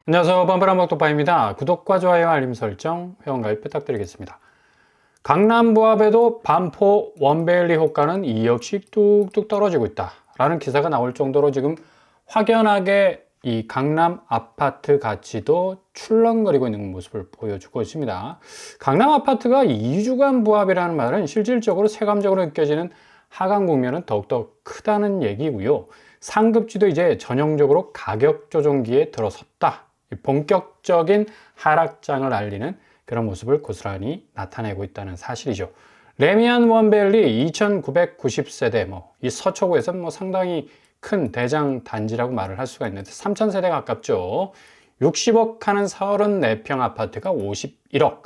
안녕하세요. 뻔뻔한먹도파입니다. 구독과 좋아요, 알림 설정, 회원가입 부탁드리겠습니다. 강남 부합에도 반포 원베일리 호가는 2억씩 뚝뚝 떨어지고 있다 라는 기사가 나올 정도로 지금 확연하게 이 강남 아파트 가치도 출렁거리고 있는 모습을 보여주고 있습니다. 강남 아파트가 2주간 부합이라는 말은 실질적으로 체감적으로 느껴지는 하강 국면은 더욱더 크다는 얘기고요. 상급지도 이제 전형적으로 가격 조정기에 들어섰다, 본격적인 하락장을 알리는 그런 모습을 고스란히 나타내고 있다는 사실이죠. 레미안 원베일리 2990세대, 이 서초구에서 상당히 큰 대장 단지라고 말을 할 수가 있는데 3000세대 가깝죠. 60억 하는 34평 아파트가 51억,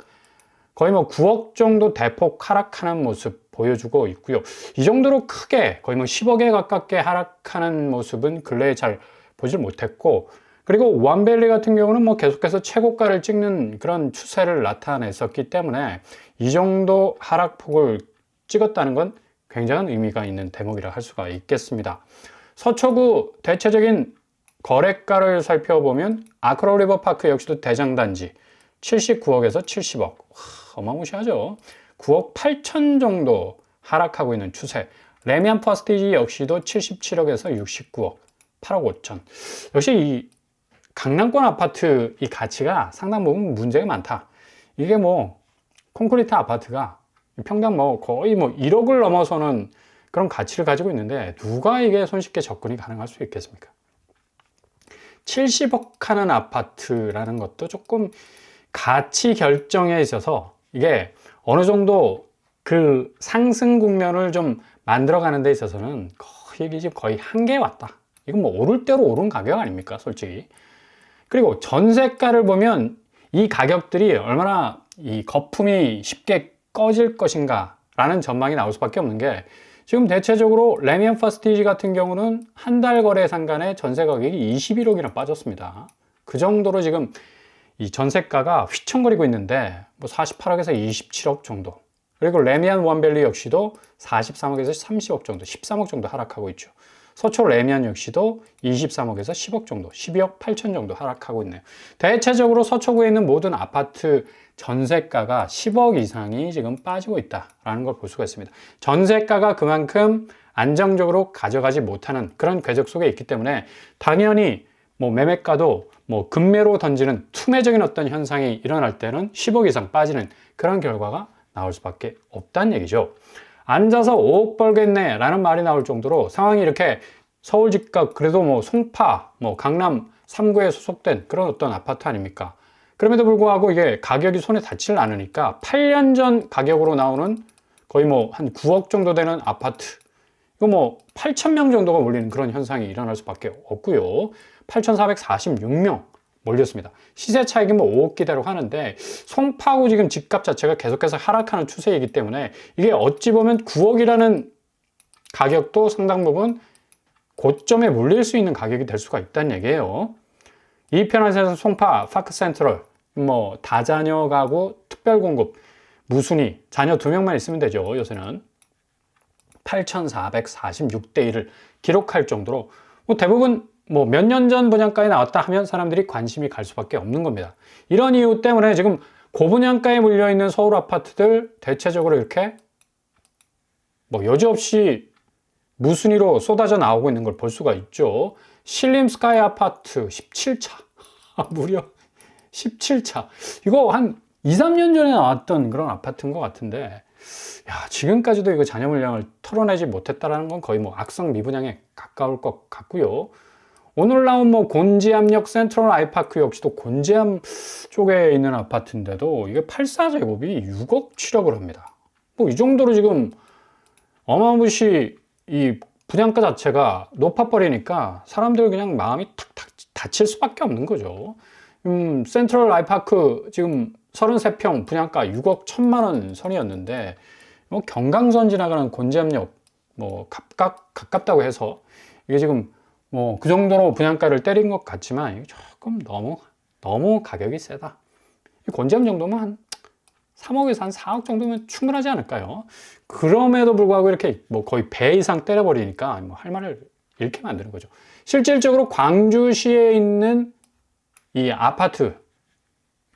거의 9억 정도 대폭 하락하는 모습 보여주고 있고요. 이 정도로 크게 거의 10억에 가깝게 하락하는 모습은 근래에 잘 보질 못했고, 그리고 원베일리 같은 경우는 계속해서 최고가를 찍는 그런 추세를 나타냈었기 때문에 이 정도 하락폭을 찍었다는 건 굉장한 의미가 있는 대목이라 할 수가 있겠습니다. 서초구 대체적인 거래가를 살펴보면 아크로 리버파크 역시도 대장단지 79억에서 70억, 어마무시하죠. 9억 8천 정도 하락하고 있는 추세. 레미안 퍼스티지 역시도 77억에서 69억, 8억 5천. 역시 이 강남권 아파트 이 가치가 상당 부분 문제가 많다. 이게 콘크리트 아파트가 평당 거의 1억을 넘어서는 그런 가치를 가지고 있는데 누가 이게 손쉽게 접근이 가능할 수 있겠습니까? 70억 하는 아파트라는 것도 조금 가치 결정에 있어서 이게 어느 정도 그 상승 국면을 좀 만들어가는 데 있어서는 거의 한계에 왔다. 이건 오를 대로 오른 가격 아닙니까, 솔직히. 그리고 전세가를 보면 이 가격들이 얼마나 이 거품이 쉽게 꺼질 것인가 라는 전망이 나올 수밖에 없는 게, 지금 대체적으로 레미안 퍼스티지 같은 경우는 한 달 거래 상간에 전세 가격이 21억이나 빠졌습니다. 그 정도로 지금 이 전세가가 휘청거리고 있는데 48억에서 27억 정도, 그리고 레미안 원밸리 역시도 43억에서 30억 정도, 13억 정도 하락하고 있죠. 서초 레미안 역시도 23억에서 10억 정도, 12억 8천 정도 하락하고 있네요. 대체적으로 서초구에 있는 모든 아파트 전세가가 10억 이상이 지금 빠지고 있다라는 걸 볼 수가 있습니다. 전세가가 그만큼 안정적으로 가져가지 못하는 그런 궤적 속에 있기 때문에 당연히 매매가도 급매로 던지는 투매적인 어떤 현상이 일어날 때는 10억 이상 빠지는 그런 결과가 나올 수밖에 없다는 얘기죠. 앉아서 5억 벌겠네 라는 말이 나올 정도로 상황이 이렇게 서울 집값, 그래도 송파, 강남 3구에 소속된 그런 어떤 아파트 아닙니까? 그럼에도 불구하고 이게 가격이 손에 닿지를 않으니까 8년 전 가격으로 나오는 거의 한 9억 정도 되는 아파트, 이거 8,000명 정도가 몰리는 그런 현상이 일어날 수밖에 없고요. 8,446명 몰렸습니다. 시세 차익이 5억기대로 하는데 송파구 지금 집값 자체가 계속해서 하락하는 추세이기 때문에 이게 어찌 보면 9억이라는 가격도 상당 부분 고점에 몰릴 수 있는 가격이 될 수가 있다는 얘기예요. 이 편에서 송파 파크센트럴, 다자녀 가구 특별 공급, 무순위, 자녀 2명만 있으면 되죠. 요새는 8,446대 1을 기록할 정도로 대부분 몇 년 전 분양가에 나왔다 하면 사람들이 관심이 갈 수밖에 없는 겁니다. 이런 이유 때문에 지금 고분양가에 물려있는 서울 아파트들 대체적으로 이렇게 여지없이 무순위로 쏟아져 나오고 있는 걸 볼 수가 있죠. 신림 스카이 아파트 17차 무려 17차, 이거 한 2, 3년 전에 나왔던 그런 아파트인 것 같은데, 지금까지도 이거 잔여 물량을 털어내지 못했다는 건 거의 악성 미분양에 가까울 것 같고요. 오늘 나온 곤지암역 센트럴 아이파크 역시도 곤지암 쪽에 있는 아파트인데도 이게 84제곱이 6억 7억을 합니다. 이 정도로 지금 어마무시 이 분양가 자체가 높아버리니까 사람들 그냥 마음이 탁탁 다칠 수밖에 없는 거죠. 센트럴 아이파크 지금 33평 분양가 6억 1천만 원 선이었는데 경강선 지나가는 곤지암역 가깝다고 해서 이게 지금 그 정도로 분양가를 때린 것 같지만 조금 너무 가격이 세다. 곤지암 정도면 한 3억에서 한 4억 정도면 충분하지 않을까요? 그럼에도 불구하고 이렇게 거의 배 이상 때려버리니까 할 말을 잃게 만드는 거죠. 실질적으로 광주시에 있는 이 아파트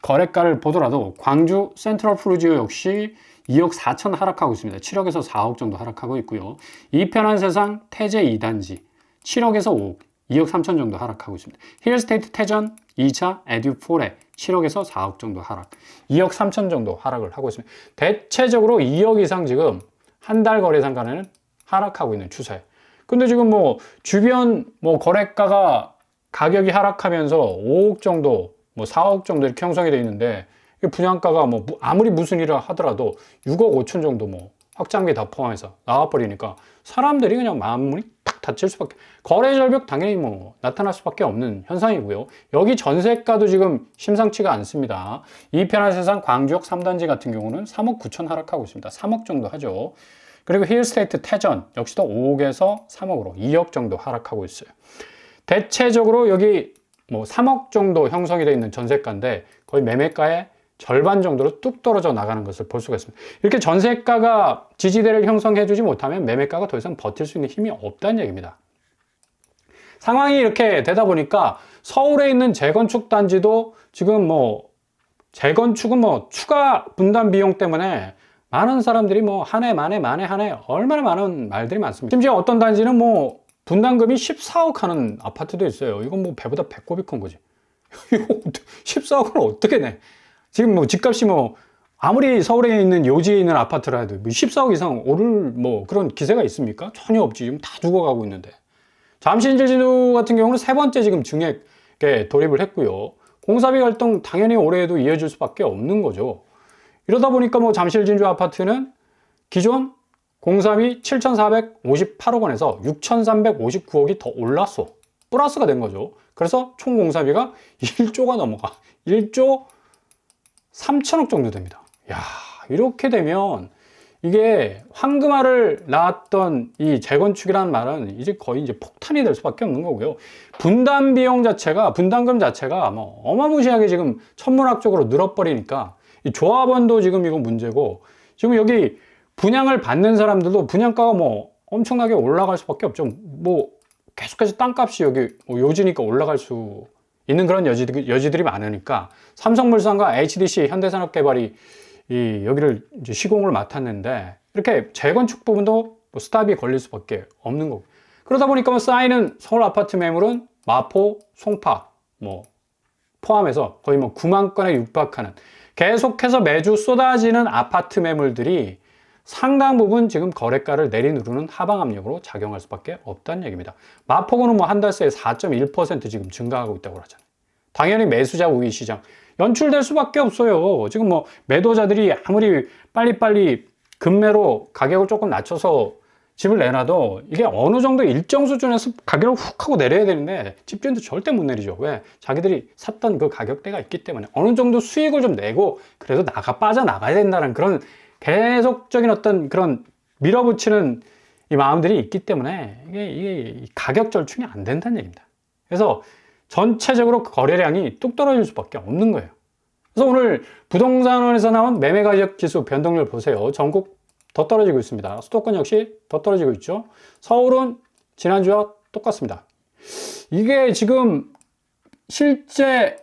거래가를 보더라도 광주 센트럴 푸르지오 역시 2억 4천 하락하고 있습니다. 7억에서 4억 정도 하락하고 있고요. 이편한 세상 태제 2단지 7억에서 5억, 2억 3천 정도 하락하고 있습니다. 힐스테이트 태전 2차 에듀폴에 7억에서 4억 정도 하락, 2억 3천 정도 하락을 하고 있습니다. 대체적으로 2억 이상 지금 한 달 거래 상가는 하락하고 있는 추세. 근데 지금 뭐 주변 뭐 거래가가 가격이 하락하면서 5억 정도, 뭐 4억 정도 이렇게 형성이 되어 있는데 분양가가 뭐 아무리 무슨 일을 하더라도 6억 5천 정도 뭐 확장비 다 포함해서 나와버리니까 사람들이 그냥 마음이 탁 닫힐 수밖에, 거래 절벽 당연히 뭐 나타날 수밖에 없는 현상이고요. 여기 전세가도 지금 심상치가 않습니다. 이편한 세상 광주역 3단지 같은 경우는 3억 9천 하락하고 있습니다. 3억 정도 하죠. 그리고 힐스테이트 태전 역시도 5억에서 3억으로 2억 정도 하락하고 있어요. 대체적으로 여기 뭐 3억 정도 형성이 되어 있는 전세가인데 거의 매매가의 절반 정도로 뚝 떨어져 나가는 것을 볼 수가 있습니다. 이렇게 전세가가 지지대를 형성해 주지 못하면 매매가가 더 이상 버틸 수 있는 힘이 없다는 얘기입니다. 상황이 이렇게 되다 보니까 서울에 있는 재건축 단지도 지금 뭐 재건축은 뭐 추가 분담 비용 때문에 많은 사람들이 뭐 한 해 만에 한 해 얼마나 많은 말들이 많습니다. 심지어 어떤 단지는 뭐 분담금이 14억 하는 아파트도 있어요. 이건 뭐 배보다 배꼽이 큰 거지. 이거 14억을 어떻게 내? 지금 뭐 집값이 뭐 아무리 서울에 있는 요지에 있는 아파트라 해도 14억 이상 오를 뭐 그런 기세가 있습니까? 전혀 없지. 지금 다 죽어가고 있는데. 잠실진주 같은 경우는 세 번째 지금 증액에 돌입을 했고요. 공사비 갈등 당연히 올해에도 이어질 수밖에 없는 거죠. 이러다 보니까 뭐 잠실진주 아파트는 기존 공사비 7,458억 원에서 6,359억이 더 올랐어. 플러스가 된 거죠. 그래서 총 공사비가 1조가 넘어가. 1조 3천억 정도 됩니다. 야, 이렇게 되면 이게 황금알을 낳았던 이 재건축이라는 말은 이제 거의 이제 폭탄이 될 수밖에 없는 거고요. 분담 비용 자체가, 분담금 자체가 뭐 어마무시하게 지금 천문학적으로 늘어버리니까 이 조합원도 지금 이거 문제고, 지금 여기 분양을 받는 사람들도 분양가가 뭐 엄청나게 올라갈 수밖에 없죠. 뭐 계속해서 땅값이 여기 뭐 요지니까 올라갈 수 있는 그런 여지들이 많으니까 삼성물산과 HDC 현대산업개발이 여기를 이제 시공을 맡았는데 이렇게 재건축 부분도 뭐 스탑이 걸릴 수밖에 없는 거고, 그러다 보니까 뭐 쌓이는 서울 아파트 매물은 마포, 송파 뭐 포함해서 거의 뭐 9만 건에 육박하는, 계속해서 매주 쏟아지는 아파트 매물들이 상당 부분 지금 거래가를 내리누르는 하방 압력으로 작용할 수밖에 없다는 얘기입니다. 마포구는 뭐 한 달 새에 4.1% 지금 증가하고 있다고 그러잖아요. 당연히 매수자 우위 시장 연출될 수밖에 없어요. 지금 뭐 매도자들이 아무리 빨리빨리 급매로 가격을 조금 낮춰서 집을 내놔도 이게 어느 정도 일정 수준에서 가격을 훅 하고 내려야 되는데 집주인도 절대 못 내리죠. 왜? 자기들이 샀던 그 가격대가 있기 때문에 어느 정도 수익을 좀 내고 그래도 빠져나가야 된다는 그런 계속적인 어떤 그런 밀어붙이는 이 마음들이 있기 때문에 이게 가격 절충이 안 된다는 얘기입니다. 그래서 전체적으로 거래량이 뚝 떨어질 수밖에 없는 거예요. 그래서 오늘 부동산원에서 나온 매매 가격 지수 변동률 보세요. 전국 더 떨어지고 있습니다. 수도권 역시 더 떨어지고 있죠. 서울은 지난주와 똑같습니다. 이게 지금 실제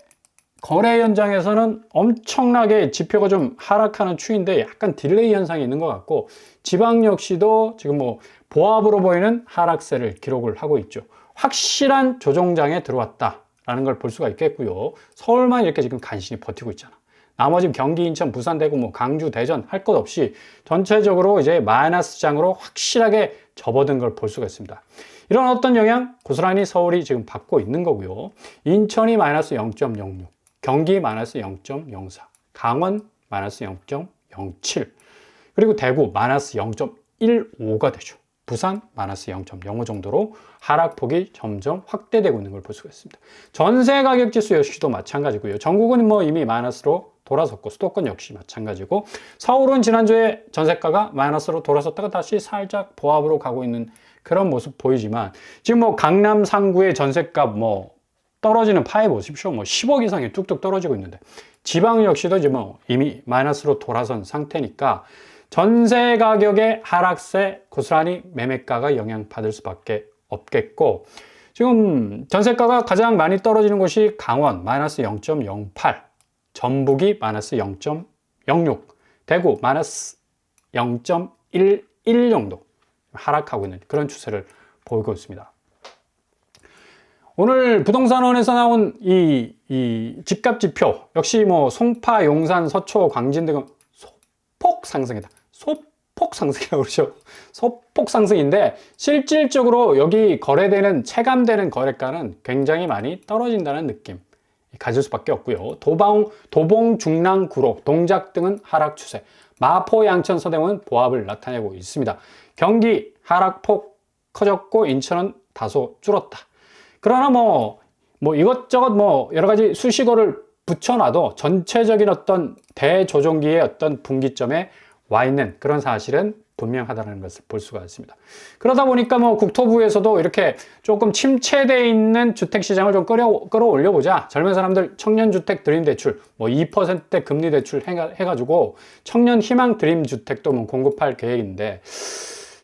거래 현장에서는 엄청나게 지표가 좀 하락하는 추인데 약간 딜레이 현상이 있는 것 같고, 지방 역시도 지금 뭐 보합으로 보이는 하락세를 기록을 하고 있죠. 확실한 조정장에 들어왔다라는 걸 볼 수가 있겠고요. 서울만 이렇게 지금 간신히 버티고 있잖아. 나머지 경기, 인천, 부산, 대구, 뭐 강주, 대전 할 것 없이 전체적으로 이제 마이너스장으로 확실하게 접어든 걸 볼 수가 있습니다. 이런 어떤 영향 고스란히 서울이 지금 받고 있는 거고요. 인천이 마이너스 0.06, 경기 마이너스 0.04, 강원 마이너스 0.07, 그리고 대구 마이너스 0.15가 되죠. 부산 마이너스 0.05 정도로 하락폭이 점점 확대되고 있는 걸 볼 수가 있습니다. 전세 가격 지수 역시도 마찬가지고요. 전국은 뭐 이미 마이너스로 돌아섰고, 수도권 역시 마찬가지고, 서울은 지난주에 전세가가 마이너스로 돌아섰다가 다시 살짝 보합으로 가고 있는 그런 모습 보이지만, 지금 뭐 강남 상구의 전세값 뭐 떨어지는 파이 보십시오. 뭐 10억 이상이 뚝뚝 떨어지고 있는데, 지방 역시도 이제 뭐 이미 마이너스로 돌아선 상태니까 전세 가격의 하락세 고스란히 매매가가 영향받을 수밖에 없겠고, 지금 전세가가 가장 많이 떨어지는 곳이 강원 마이너스 0.08, 전북이 마이너스 0.06, 대구 마이너스 0.11 정도 하락하고 있는 그런 추세를 보이고 있습니다. 오늘 부동산원에서 나온 이 집값 지표 역시 뭐 송파, 용산, 서초, 광진 등은 소폭 상승이다. 소폭 상승이라고 그러죠. 소폭 상승인데 실질적으로 여기 거래되는 체감되는 거래가는 굉장히 많이 떨어진다는 느낌 가질 수밖에 없고요. 도봉, 중랑, 구로, 동작 등은 하락 추세, 마포, 양천, 서대문은 보합을 나타내고 있습니다. 경기 하락폭 커졌고 인천은 다소 줄었다. 그러나 뭐 이것저것 여러 가지 수식어를 붙여놔도 전체적인 어떤 대조정기의 어떤 분기점에 와 있는 그런 사실은 분명하다는 것을 볼 수가 있습니다. 그러다 보니까 국토부에서도 이렇게 조금 침체되어 있는 주택시장을 좀 끌어올려 보자. 젊은 사람들 청년주택 드림대출 2%대 금리 대출 해가지고 청년 희망 드림주택도 공급할 계획인데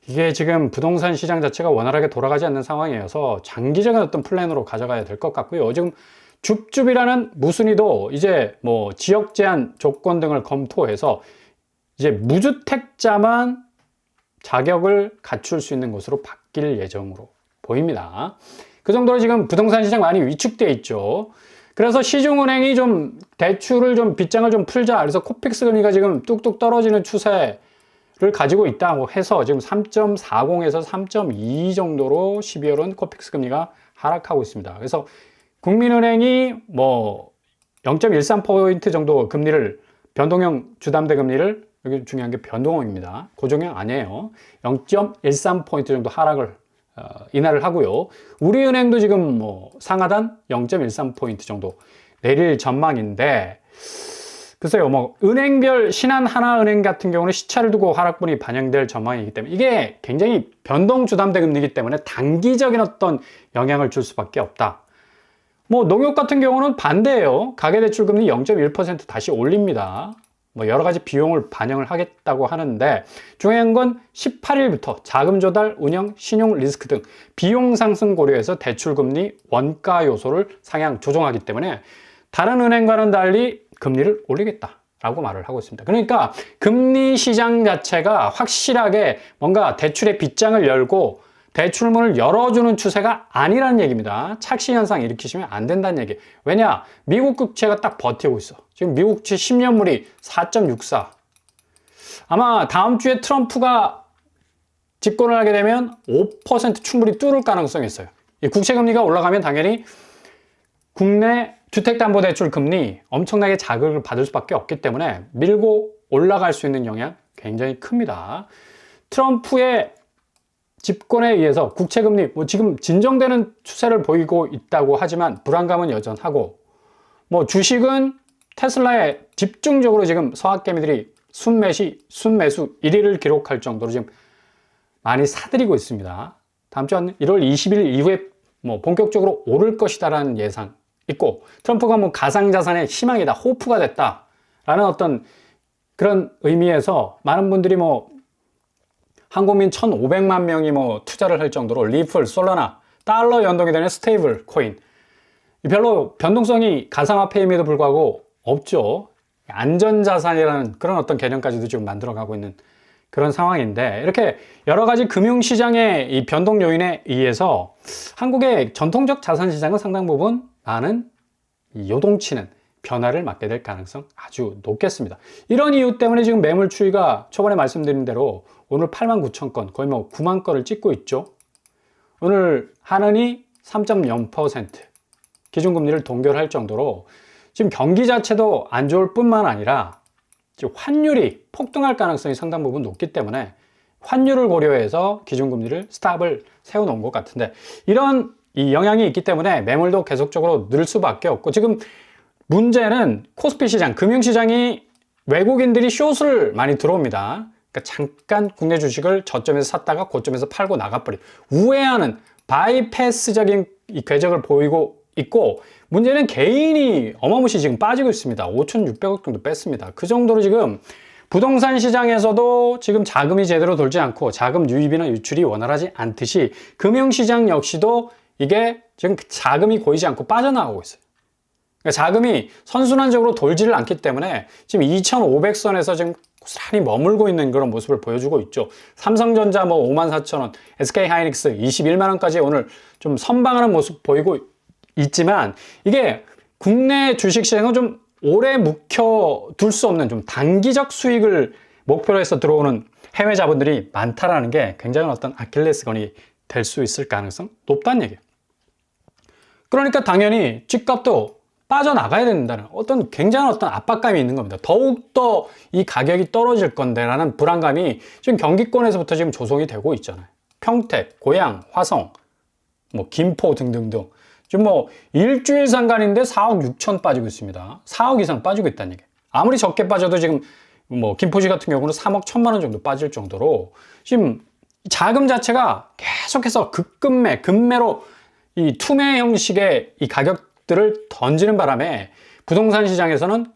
이게 지금 부동산 시장 자체가 원활하게 돌아가지 않는 상황이어서 장기적인 어떤 플랜으로 가져가야 될 것 같고요. 지금 줍줍이라는 무순위도 이제 지역 제한 조건 등을 검토해서 이제 무주택자만 자격을 갖출 수 있는 것으로 바뀔 예정으로 보입니다. 그 정도로 지금 부동산 시장 많이 위축되어 있죠. 그래서 시중은행이 좀 대출을 빗장을 좀 풀자. 그래서 코픽스 금리가 지금 뚝뚝 떨어지는 추세를 가지고 있다고 해서 지금 3.40에서 3.2 정도로 12월은 코픽스 금리가 하락하고 있습니다. 그래서 국민은행이 0.13% 정도 금리를 변동형 주담대 금리를 여기 중요한 게 변동형입니다. 고정형 아니에요. 0.13% 정도 하락을 인하를 하고요. 우리은행도 지금 상하단 0.13% 정도 내릴 전망인데 글쎄요, 은행별 신한하나은행 같은 경우는 시차를 두고 하락분이 반영될 전망이기 때문에 이게 굉장히 변동 주담대 금리이기 때문에 단기적인 어떤 영향을 줄 수밖에 없다. 농협 같은 경우는 반대예요. 가계대출 금리 0.1% 다시 올립니다. 여러 가지 비용을 반영을 하겠다고 하는데 중요한 건 18일부터 자금 조달, 운영, 신용 리스크 등 비용 상승 고려해서 대출 금리 원가 요소를 상향 조정하기 때문에 다른 은행과는 달리 금리를 올리겠다라고 말을 하고 있습니다. 그러니까 금리 시장 자체가 확실하게 뭔가 대출의 빗장을 열고 대출문을 열어주는 추세가 아니라는 얘기입니다. 착시 현상 일으키시면 안 된다는 얘기. 왜냐? 미국 국채가 딱 버티고 있어. 지금 미국 국채 10년물이 4.64. 아마 다음 주에 트럼프가 집권을 하게 되면 5% 충분히 뚫을 가능성이 있어요. 이 국채 금리가 올라가면 당연히 국내 주택담보대출 금리 엄청나게 자극을 받을 수밖에 없기 때문에 밀고 올라갈 수 있는 영향 굉장히 큽니다. 트럼프의 집권에 의해서 국채금리 지금 진정되는 추세를 보이고 있다고 하지만 불안감은 여전하고 주식은 테슬라에 집중적으로 지금 서학개미들이 순매수 1위를 기록할 정도로 지금 많이 사들이고 있습니다. 다음 주 1월 20일 이후에 본격적으로 오를 것이다라는 예상 있고 트럼프가 가상자산의 희망이다, 호프가 됐다라는 어떤 그런 의미에서 많은 분들이 한국민 1,500만 명이 투자를 할 정도로 리플, 솔라나, 달러 연동이 되는 스테이블 코인 별로 변동성이 가상화폐임에도 불구하고 없죠. 안전자산이라는 그런 어떤 개념까지도 지금 만들어가고 있는 그런 상황인데 이렇게 여러 가지 금융시장의 이 변동 요인에 의해서 한국의 전통적 자산시장은 상당 부분 많은 요동치는 변화를 맞게 될 가능성 아주 높겠습니다. 이런 이유 때문에 지금 매물 추이가 초반에 말씀드린 대로 오늘 89,000건 거의 9만 건을 찍고 있죠. 오늘 한은이 3.0% 기준금리를 동결할 정도로 지금 경기 자체도 안 좋을 뿐만 아니라 지금 환율이 폭등할 가능성이 상당 부분 높기 때문에 환율을 고려해서 기준금리를 스탑을 세워놓은 것 같은데 이런 이 영향이 있기 때문에 매물도 계속적으로 늘 수밖에 없고 지금 문제는 코스피 시장, 금융시장이 외국인들이 숏을 많이 들어옵니다. 그러니까 잠깐 국내 주식을 저점에서 샀다가 고점에서 팔고 나가버리 우회하는 바이패스적인 이 궤적을 보이고 있고 문제는 개인이 어마무시 지금 빠지고 있습니다. 5,600억 정도 뺐습니다. 그 정도로 지금 부동산 시장에서도 지금 자금이 제대로 돌지 않고 자금 유입이나 유출이 원활하지 않듯이 금융시장 역시도 이게 지금 자금이 고이지 않고 빠져나가고 있어요. 그러니까 자금이 선순환적으로 돌지를 않기 때문에 지금 2,500선에서 지금 고스란히 머물고 있는 그런 모습을 보여주고 있죠. 삼성전자 뭐 54,000원, SK하이닉스 21만원까지 오늘 좀 선방하는 모습 보이고 있지만, 이게 국내 주식시장은 좀 오래 묵혀둘 수 없는 좀 단기적 수익을 목표로 해서 들어오는 해외 자본들이 많다라는 게 굉장히 어떤 아킬레스건이 될 수 있을 가능성 높다는 얘기예요. 그러니까 당연히 집값도 빠져나가야 된다는 어떤 굉장한 어떤 압박감이 있는 겁니다. 더욱더 이 가격이 떨어질 건데 라는 불안감이 지금 경기권에서부터 지금 조성이 되고 있잖아요. 평택, 고양, 화성, 뭐 김포 등등등. 지금 뭐 일주일 상간인데 4억 6천 빠지고 있습니다. 4억 이상 빠지고 있다는 얘기예요. 아무리 적게 빠져도 지금 뭐 김포시 같은 경우는 3억 1천만 원 정도 빠질 정도로 지금 자금 자체가 계속해서 급매로 이 투매 형식의 이 가격들을 던지는 바람에 부동산 시장에서는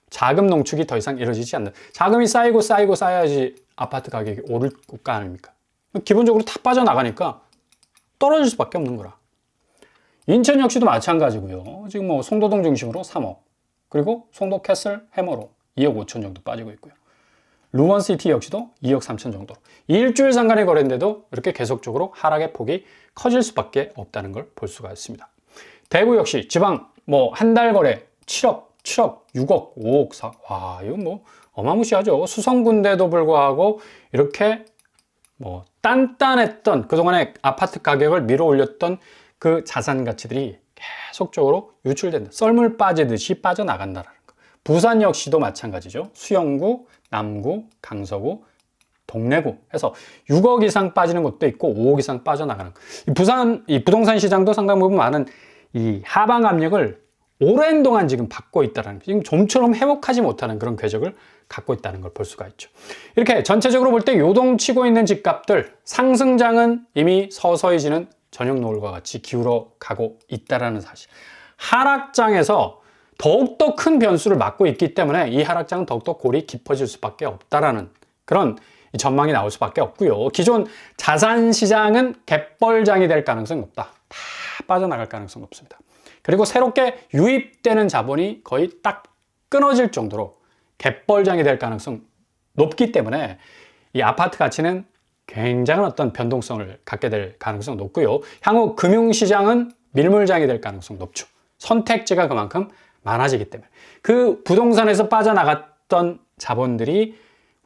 자금 농축이 더 이상 이루어지지 않는, 자금이 쌓이고 쌓여야지 아파트 가격이 오를 거 아닙니까? 기본적으로 다 빠져나가니까 떨어질 수밖에 없는 거라. 인천 역시도 마찬가지고요. 지금 뭐 송도동 중심으로 3억, 그리고 송도 캐슬 해머로 2억 5천 정도 빠지고 있고요. 루먼시티 역시도 2억 3천 정도. 일주일 상간의 거래인데도 이렇게 계속적으로 하락의 폭이 커질 수밖에 없다는 걸 볼 수가 있습니다. 대구 역시 지방 뭐 한 달 거래 7억, 6억, 5억, 4억. 와, 이거 뭐 어마무시하죠. 수성군데도 불구하고 이렇게 뭐 단단했던 그동안의 아파트 가격을 밀어 올렸던 그 자산 가치들이 계속적으로 유출된다. 썰물 빠지듯이 빠져나간다는 거. 부산 역시도 마찬가지죠. 수영구, 남구, 강서구, 동래구 해서 6억 이상 빠지는 것도 있고 5억 이상 빠져나가는 거. 부산 이 부동산 시장도 상당 부분 많은 이 하방 압력을 오랜 동안 지금 받고 있다는, 지금 좀처럼 회복하지 못하는 그런 궤적을 갖고 있다는 걸 볼 수가 있죠. 이렇게 전체적으로 볼 때 요동치고 있는 집값들, 상승장은 이미 서서히 지는 저녁 노을과 같이 기울어 가고 있다는 사실. 하락장에서 더욱더 큰 변수를 맞고 있기 때문에 이 하락장은 더욱더 골이 깊어질 수밖에 없다라는 그런 전망이 나올 수밖에 없고요. 기존 자산시장은 갯벌장이 될 가능성이 높다. 다 빠져나갈 가능성이 높습니다. 그리고 새롭게 유입되는 자본이 거의 딱 끊어질 정도로 갯벌장이 될 가능성 높기 때문에 이 아파트 가치는 굉장한 어떤 변동성을 갖게 될 가능성 높고요. 향후 금융시장은 밀물장이 될 가능성 높죠. 선택지가 그만큼 많아지기 때문에 그 부동산에서 빠져나갔던 자본들이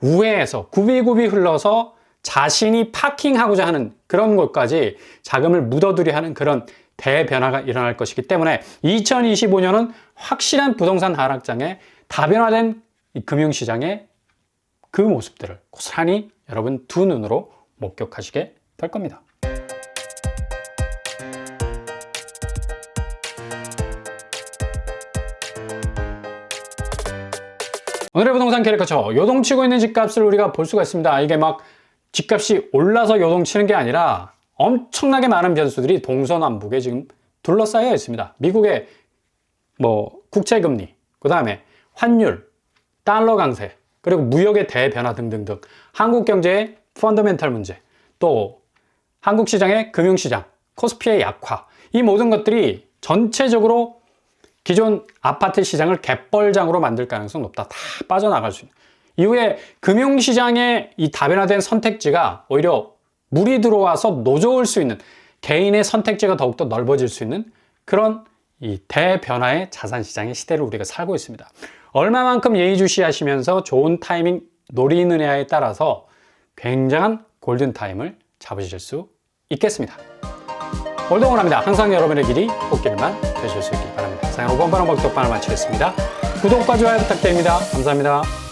우회해서 굽이굽이 흘러서 자신이 파킹하고자 하는 그런 곳까지 자금을 묻어두려 하는 그런 대변화가 일어날 것이기 때문에 2025년은 확실한 부동산 하락장에 다변화된 이 금융시장의 그 모습들을 고스란히 여러분 두 눈으로 목격하시게 될 겁니다. 오늘의 부동산 캐리커처, 요동치고 있는 집값을 우리가 볼 수가 있습니다. 이게 막 집값이 올라서 요동치는 게 아니라 엄청나게 많은 변수들이 동서남북에 지금 둘러싸여 있습니다. 미국의 뭐 국채금리, 그 다음에 환율, 달러 강세, 그리고 무역의 대변화 등등등, 한국 경제의 펀더멘탈 문제, 또 한국 시장의 금융시장, 코스피의 약화, 이 모든 것들이 전체적으로 기존 아파트 시장을 갯벌장으로 만들 가능성이 높다. 다 빠져나갈 수 있는. 이후에 금융시장의 이 다변화된 선택지가 오히려 물이 들어와서 노져올 수 있는, 개인의 선택지가 더욱더 넓어질 수 있는 그런 이 대변화의 자산시장의 시대를 우리가 살고 있습니다. 얼마만큼 예의주시하시면서 좋은 타이밍 노리느냐에 따라서 굉장한 골든타임을 잡으실 수 있겠습니다. 올동원합니다. 항상 여러분의 길이 꽃길만 되실 수 있길 바랍니다. 이상으로 5번 바람 먹기 똑바로 마치겠습니다. 구독과 좋아요 부탁드립니다. 감사합니다.